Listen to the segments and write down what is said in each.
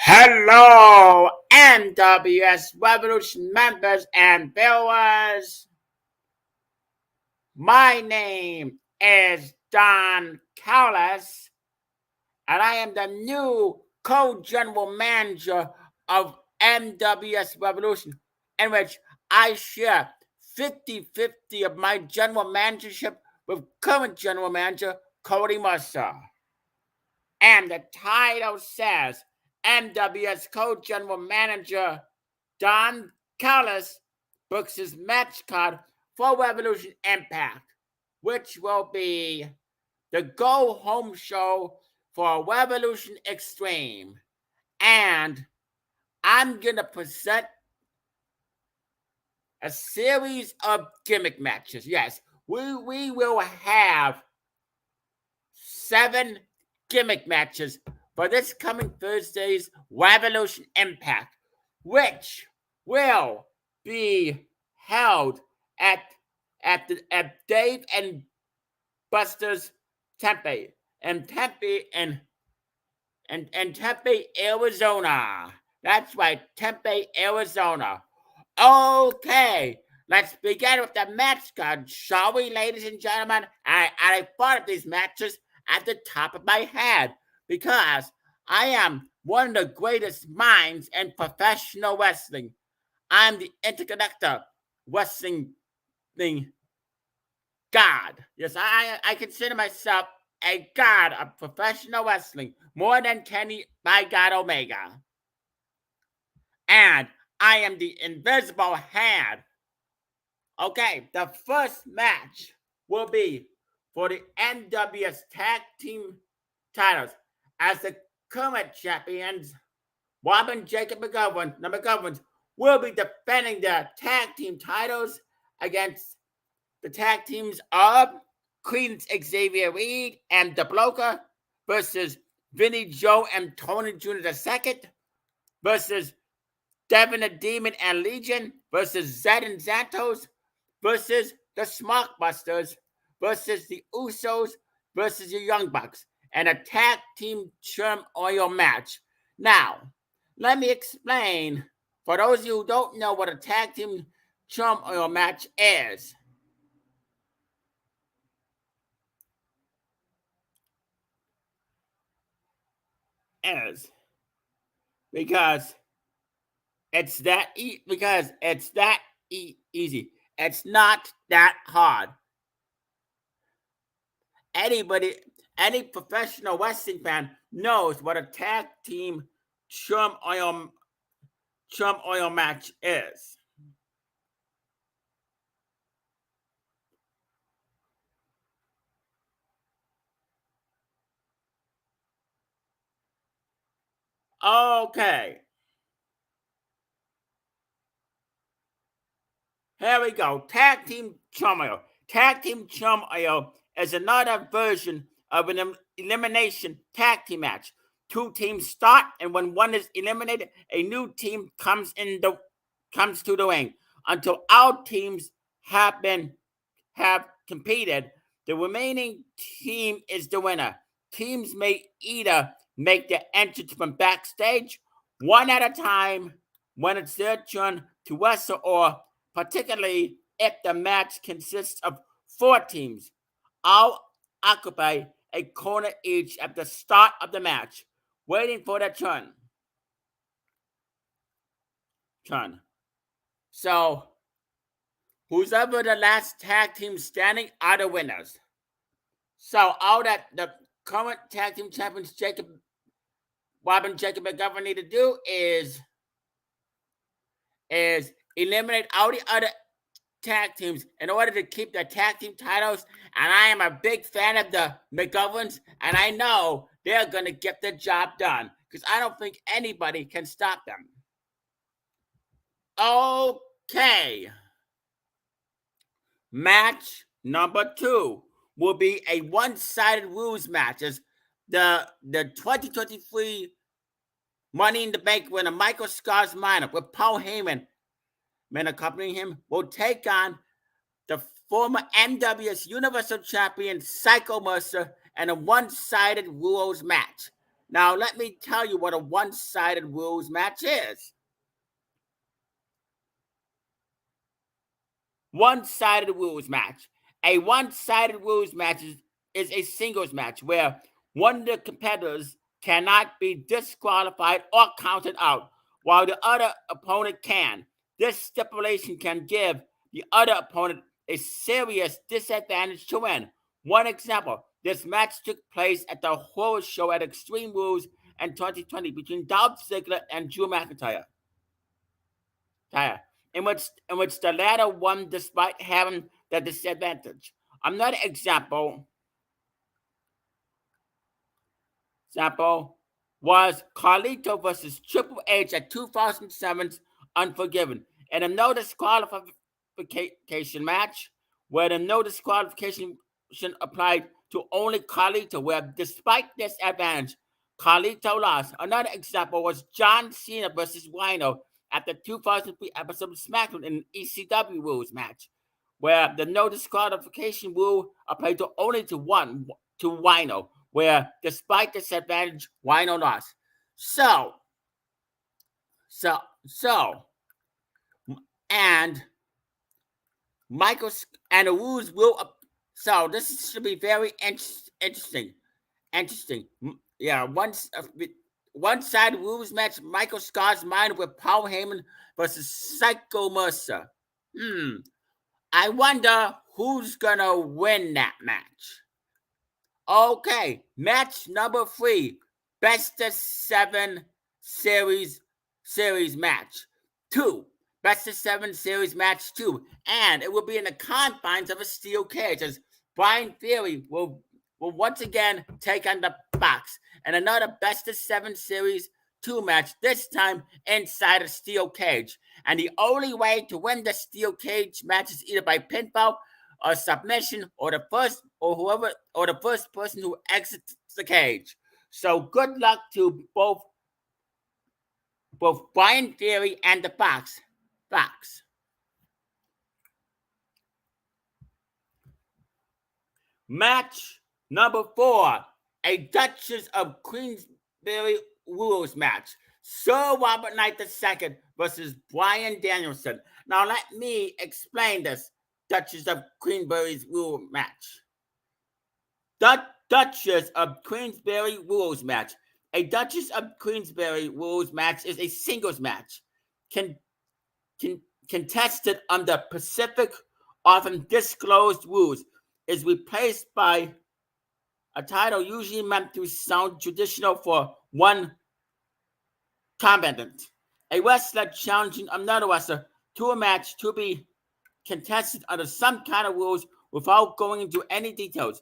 Hello, NWS Revolution members and viewers. My name is Don Callis, and I am the new co-general manager of NWS Revolution, in which I share 50-50 of my general managership with current general manager Cody Mercer. And the title says NWS co-general manager Don Callis books his match card for Revolution Impact, which will be the go-home show for Revolution Extreme. And I'm going to present a series of gimmick matches. Yes, we will have 7 gimmick matches for this coming Thursday's Revolution Impact, which will be held at Dave and Buster's Tempe in Tempe, Arizona. That's right, Tempe, Arizona. Okay, let's begin with the match card, shall we, ladies and gentlemen? I thought of these matches at the top of my head because I am one of the greatest minds in professional wrestling. I'm the interconnector wrestling god. Yes, I consider myself a god of professional wrestling, more than Kenny by God Omega. And I am the invisible hand. Okay, the first match will be for the NWS Tag Team titles, as the current champions, Robin Jacob McGovern, will be defending their tag team titles against the tag teams of Credence Xavier Reed and The Bloker versus Vinnie Joe and Tony Jr. II versus Devin the Demon and Legion versus Zed and Santos versus the Smarkbusters versus the Usos versus the Young Bucks, and a tag team turmoil match. Now, let me explain for those of you who don't know what a tag team turmoil match is. Because it's that easy. It's not that hard. Any professional wrestling fan knows what a tag team turmoil match is. Okay. Here we go. Tag team turmoil. Tag team turmoil is another version of an elimination tag team match. 2 teams start, and when one is eliminated, a new team comes to the ring. Until all teams have competed, the remaining team is the winner. Teams may either make their entrance from backstage, one at a time, when it's their turn to wrestle, or particularly if the match consists of 4 teams, all occupy a corner each at the start of the match, waiting for their turn. So, who's ever the last tag team standing are the winners. So, all that the current tag team champions Robin Jacob McGovern need to do is eliminate all the other tag teams in order to keep the tag team titles. And I am a big fan of the McGoverns, and I know they're going to get the job done because I don't think anybody can stop them. Okay. Match number 2 will be a one-sided rules match as the 2023 Money in the Bank winner Michael Scars Minor with Paul Heyman accompanying him will take on the former NWS Universal Champion Psycho Mercer in a one-sided rules match. Now, let me tell you what a one-sided rules match is. One-sided rules match. A one-sided rules match is a singles match where one of the competitors cannot be disqualified or counted out, while the other opponent can. This stipulation can give the other opponent a serious disadvantage to win. One example, this match took place at the Horror Show at Extreme Rules in 2020 between Dolph Ziggler and Drew McIntyre. In which the latter won despite having the disadvantage. Another example was Carlito versus Triple H at 2007's Unforgiven, and a no disqualification match where the no disqualification applied to only Carlito, where despite this advantage, Carlito lost. Another example was John Cena versus Rhino at the 2003 episode of SmackDown in an ECW rules match, where the no disqualification rule applied to only to Rhino, where despite this advantage, Rhino lost. And Michael and the rules will. So this should be very interesting. Yeah, one-sided rules match. Michael Scott's Minor with Paul Heyman versus Psycho Mercer. I wonder who's gonna win that match. Okay, match number 3, best of 7 series match 2. Best of 7 series match 2, and it will be in the confines of a steel cage as Brian Theory will once again take on the Box and another best of 7 series 2 match, this time inside a steel cage. And the only way to win the steel cage match is either by pinfall or submission, or the first person who exits the cage. So good luck to both Brian Theory and the Box. Match number 4, a Duchess of Queensberry rules match. Sir Robert Knight II versus Bryan Danielson. Now let me explain this Duchess of Queensberry's rule match. The Duchess of Queensberry rules match. A Duchess of Queensberry rules match is a singles match contested under Pacific, often disclosed rules. Is replaced by a title usually meant to sound traditional for one combatant. A wrestler challenging another wrestler to a match to be contested under some kind of rules without going into any details,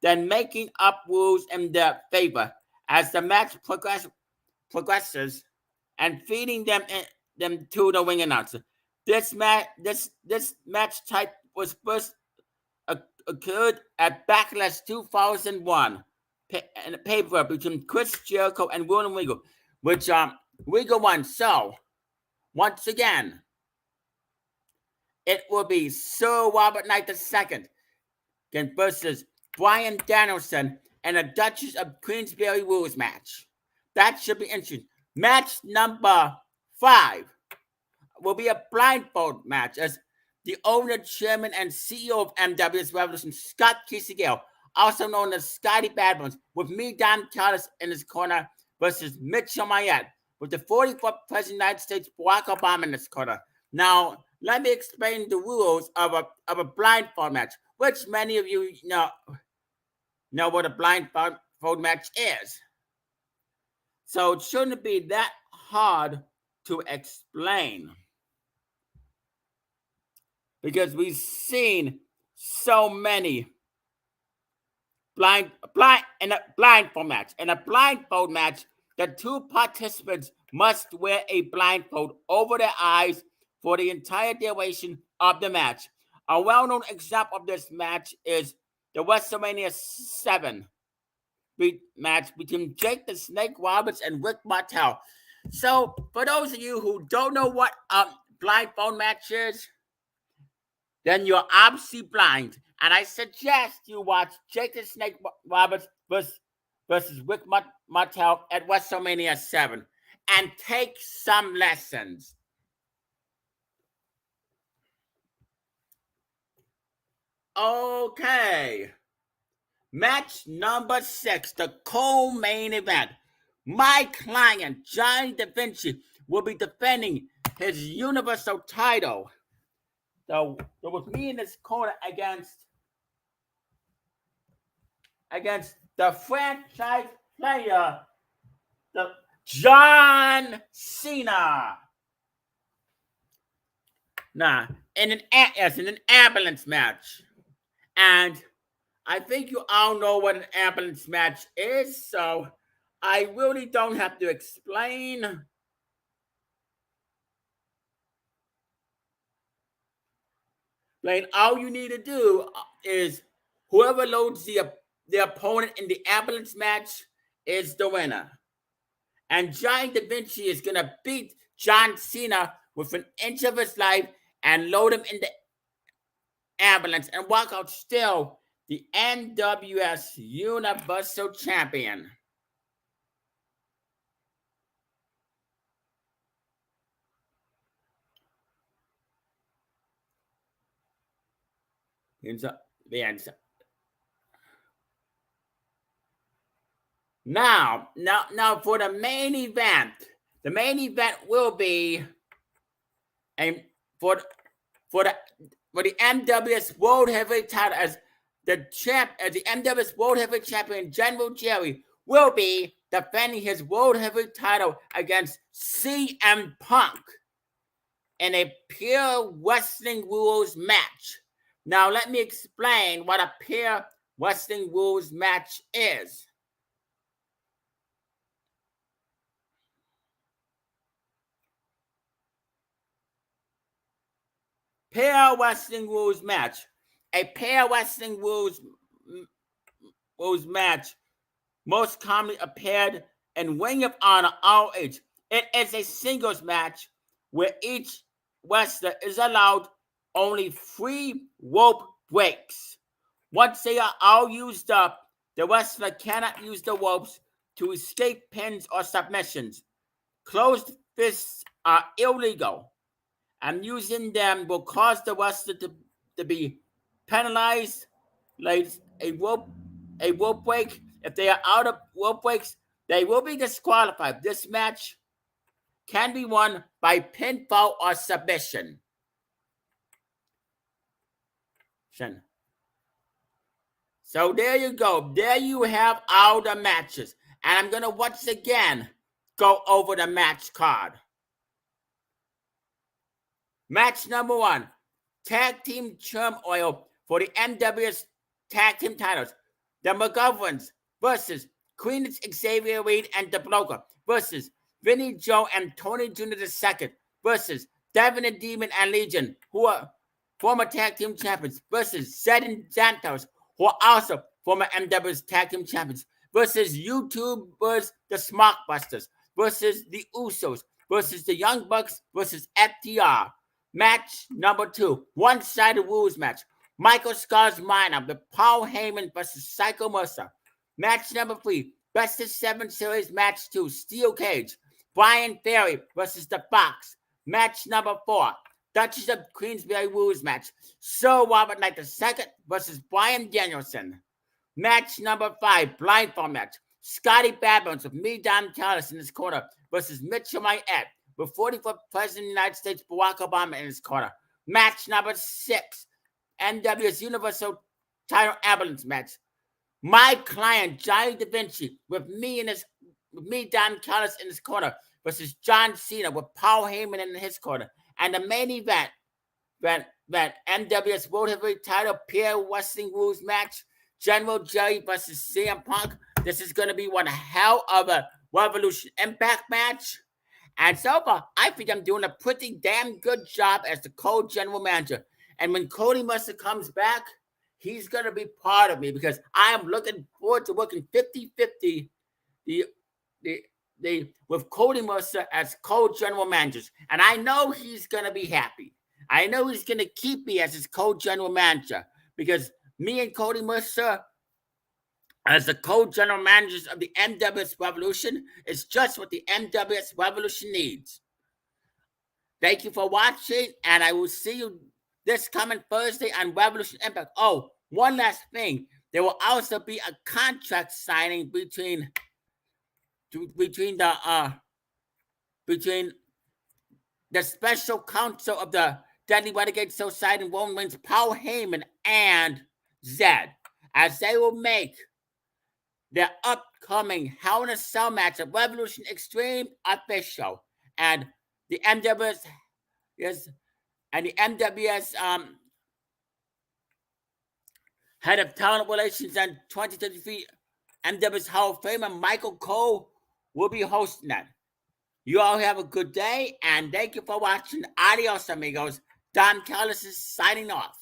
then making up rules in their favor as the match progresses and feeding them to the ring announcer. This match type was first occurred at Backlash 2001, a pay-per-view between Chris Jericho and William Regal, which Regal won. So, once again, it will be Sir Robert Knight II versus Bryan Danielson in a Duchess of Queensberry rules match. That should be interesting. Match number 5 will be a blindfold match as the owner, chairman, and CEO of NWS Revolution, Scott Kisegale, also known as Scotty Badbones, with me, Don Callis, in his corner, versus Mitchell Mayette, with the 44th President of the United States, Barack Obama, in his corner. Now, let me explain the rules of a blindfold match, which many of you know what a blindfold match is. So it shouldn't be that hard to explain, because we've seen so many blindfold match. In a blindfold match, the two participants must wear a blindfold over their eyes for the entire duration of the match. A well-known example of this match is the WrestleMania 7 match between Jake the Snake Roberts and Rick Martel. So, for those of you who don't know what a blindfold match is, then you're obviously blind. And I suggest you watch Jake the Snake Roberts versus Rick Martel at WrestleMania 7 and take some lessons. Okay. Match number 6, the co-main event. My client, Johnny Da Vinci, will be defending his Universal title. So with me in this corner against the franchise player, the John Cena. In an ambulance match. And I think you all know what an ambulance match is, so I really don't have to explain. All you need to do is whoever loads the opponent in the ambulance match is the winner. And Johnny Da Vinci is going to beat John Cena with an inch of his life and load him in the ambulance and walk out still the NWS Universal Champion. Now for the main event. The main event will be for the NWS World Heavyweight title as the NWS World Heavyweight Champion General Jerry will be defending his World Heavyweight title against CM Punk in a pure wrestling rules match. Now let me explain what a pure wrestling rules match is. Pure wrestling rules match. A pure wrestling rules match most commonly appeared in Ring of Honor ROH. It is a singles match where each wrestler is allowed only 3 rope breaks. Once they are all used up, the wrestler cannot use the ropes to escape pins or submissions. Closed fists are illegal, and using them will cause the wrestler to be penalized, like a rope break. If they are out of rope breaks, they will be disqualified. This match can be won by pinfall or submission. So there you go. There you have all the matches. And I'm going to once again go over the match card. Match number 1, Tag Team Turmoil for the NWS Tag Team titles. The McGoverns versus Queen Xavier Reed and The Broker versus Vinnie Joe and Tony Jr. II versus Devin the Demon and Legion, who are former Tag Team Champions, versus Zed and Santos, who are also former NWS Tag Team Champions, versus YouTubers, the Smarkbusters, versus the Usos, versus the Young Bucks, versus FTR. Match number 2, one-sided rules match. Michael Scars Minor with Paul Heyman versus Psycho Mercer. Match number 3, Best of 7 Series Match 2, Steel Cage. Brian Ferry versus The Fox. Match number 4, Duchess of Queensberry rules match. Sir Robert Knight II versus Bryan Danielson. Match number 5, blindfold match. Scotty Badlands with me, Don Callis, in his corner versus Mitchell Mayette with 44th President of the United States Barack Obama in his corner. Match number 6, NWS Universal title ambulance match. My client, Johnny Da Vinci, with me, Don Callis, in his corner versus John Cena with Paul Heyman in his corner. And the main event, that NWS World Heavyweight title pure wrestling rules match, General Jerry versus CM Punk. This is going to be one hell of a Revolution Impact match. And so far, I think I'm doing a pretty damn good job as the co-general manager. And when Cody Mercer comes back, he's going to be part of me because I am looking forward to working 50-50 with Cody Mercer as co-general managers. And I know he's going to be happy. I know he's going to keep me as his co-general manager because me and Cody Mercer as the co-general managers of the NWS Revolution is just what the NWS Revolution needs. Thank you for watching, and I will see you this coming Thursday on Revolution Impact. Oh, one last thing. There will also be a contract signing between the special counsel of the Deadly Renegade Society, Roman Reigns, Paul Heyman, and Zed, as they will make their upcoming Hell in a Cell match at Revolution Extreme official. And the NWS head of talent relations and 2023 NWS Hall of Famer Michael Cole will be hosting that. You all have a good day, and thank you for watching. Adios, amigos. Don Callis is signing off.